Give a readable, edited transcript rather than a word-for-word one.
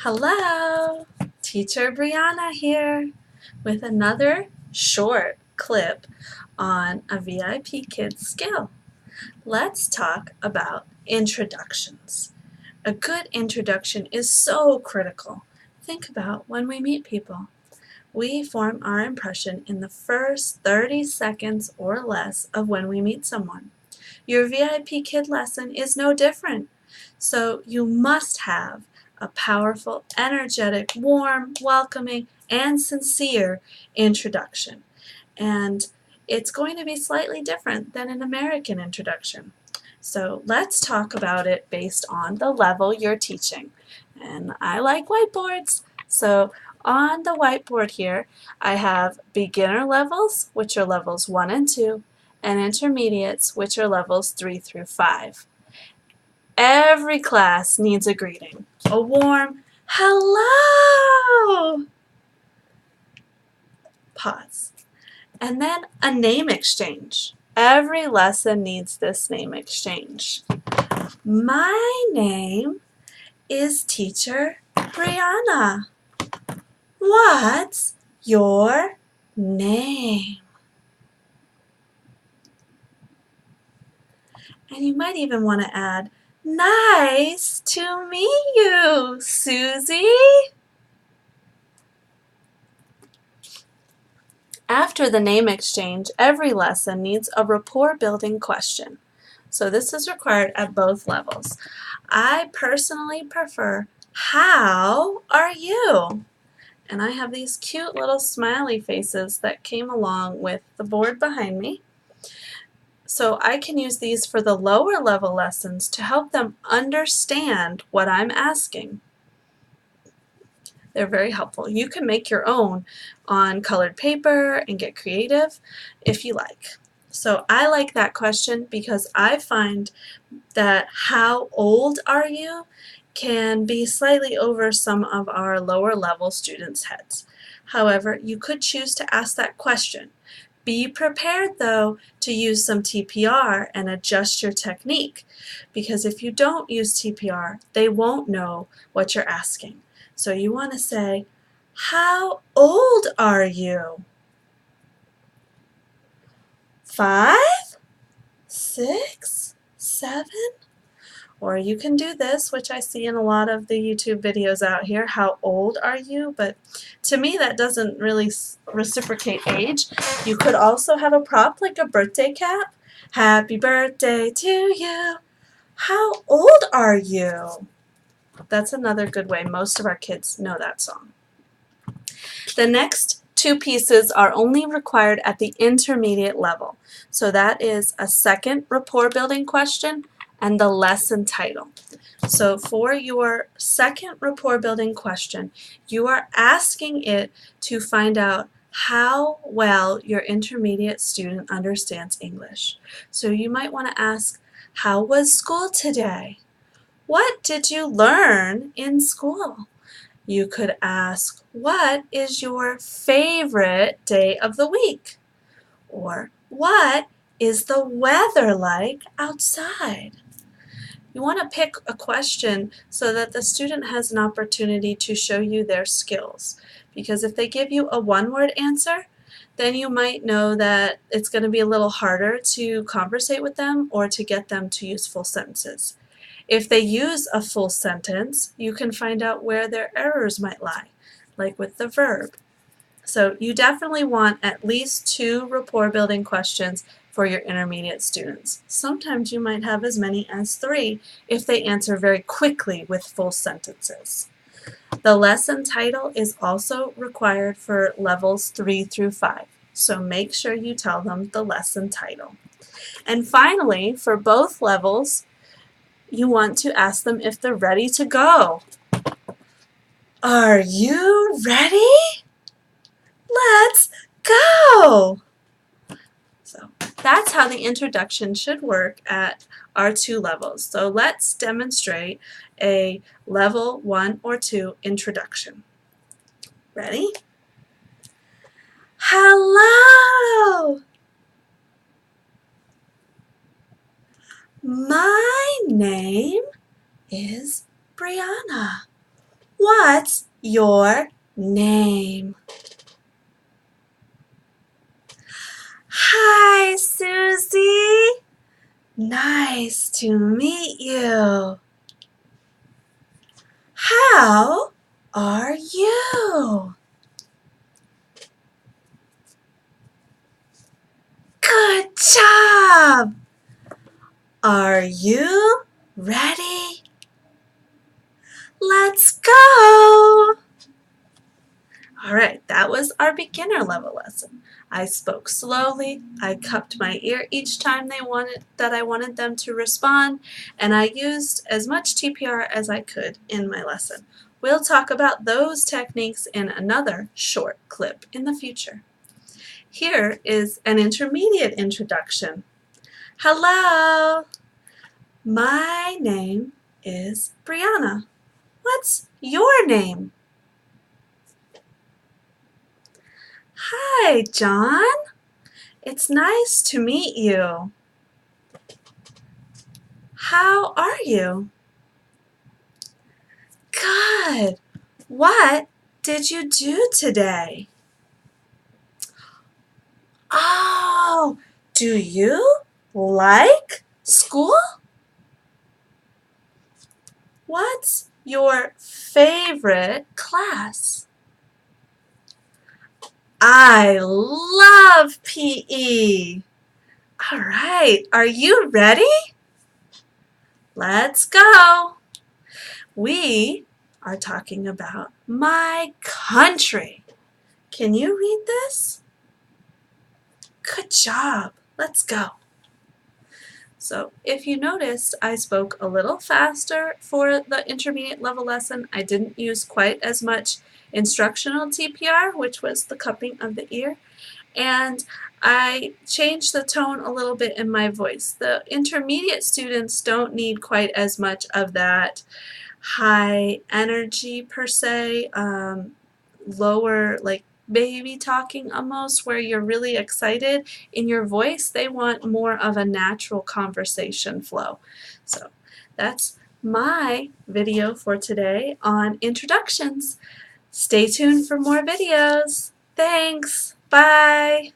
Hello, Teacher Brianna here with another short clip on a VIPKID skill. Let's talk about introductions. A good introduction is so critical. Think about when we meet people. We form our impression in the first 30 seconds or less of when we meet someone. Your VIPKID lesson is no different. So you must have a powerful, energetic, warm, welcoming, and sincere introduction. And it's going to be slightly different than an American introduction. So let's talk about it based on the level you're teaching. And I like whiteboards. So on the whiteboard here, I have beginner levels, which are levels 1 and 2, and intermediates, which are levels 3 through 5. Every class needs a greeting. A warm hello. Pause. And then a name exchange. Every lesson needs this name exchange. My name is Teacher Brianna. What's your name? And you might even want to add, nice to meet you, Susie. After the name exchange, every lesson needs a rapport building question. So this is required at both levels. I personally prefer, how are you? And I have these cute little smiley faces that came along with the board behind me. So I can use these for the lower level lessons to help them understand what I'm asking. They're very helpful. You can make your own on colored paper and get creative if you like. So I like that question because I find that how old are you can be slightly over some of our lower level students' heads. However, you could choose to ask that question. Be prepared, though, to use some TPR and adjust your technique, because if you don't use TPR, they won't know what you're asking. So you want to say, how old are you? 5? 6? 7? Or you can do this, which I see in a lot of the YouTube videos out here, how old are you? But to me that doesn't really reciprocate age. You could also have a prop like a birthday cap. Happy birthday to you. How old are you? That's another good way. Most of our kids know that song. The next two pieces are only required at the intermediate level. So that is a second rapport building question and the lesson title. So for your second rapport building question, you are asking it to find out how well your intermediate student understands English. So you might want to ask, how was school today? What did you learn in school? You could ask, what is your favorite day of the week? Or what is the weather like outside? You want to pick a question so that the student has an opportunity to show you their skills. Because if they give you a one-word answer, then you might know that it's going to be a little harder to conversate with them or to get them to use full sentences. If they use a full sentence, you can find out where their errors might lie, like with the verb. So you definitely want at least 2 rapport building questions for your intermediate students. Sometimes you might have as many as 3 if they answer very quickly with full sentences. The lesson title is also required for levels 3 through 5, so make sure you tell them the lesson title. And finally, for both levels, you want to ask them if they're ready to go. Are you ready? Let's go! So that's how the introduction should work at our 2 levels. So let's demonstrate a level 1 or 2 introduction. Ready? Hello! My name is Brianna. What's your name? Hi, Susie. Nice to meet you. How are you? Good job. Are you ready? Let's go. All right, that was our beginner level lesson. I spoke slowly, I cupped my ear each time I wanted them to respond, and I used as much TPR as I could in my lesson. We'll talk about those techniques in another short clip in the future. Here is an intermediate introduction. Hello, my name is Brianna. What's your name? Hi, John. It's nice to meet you. How are you? Good. What did you do today? Oh, do you like school? What's your favorite class? I love PE. All right, are you ready? Let's go. We are talking about my country. Can you read this? Good job. Let's go. So if you noticed, I spoke a little faster for the intermediate level lesson. I didn't use quite as much instructional TPR, which was the cupping of the ear, and I changed the tone a little bit in my voice. The intermediate students don't need quite as much of that high energy per se, lower, like baby talking almost, where you're really excited in your voice. They want more of a natural conversation flow. So that's my video for today on introductions. Stay tuned for more videos. Thanks. Bye.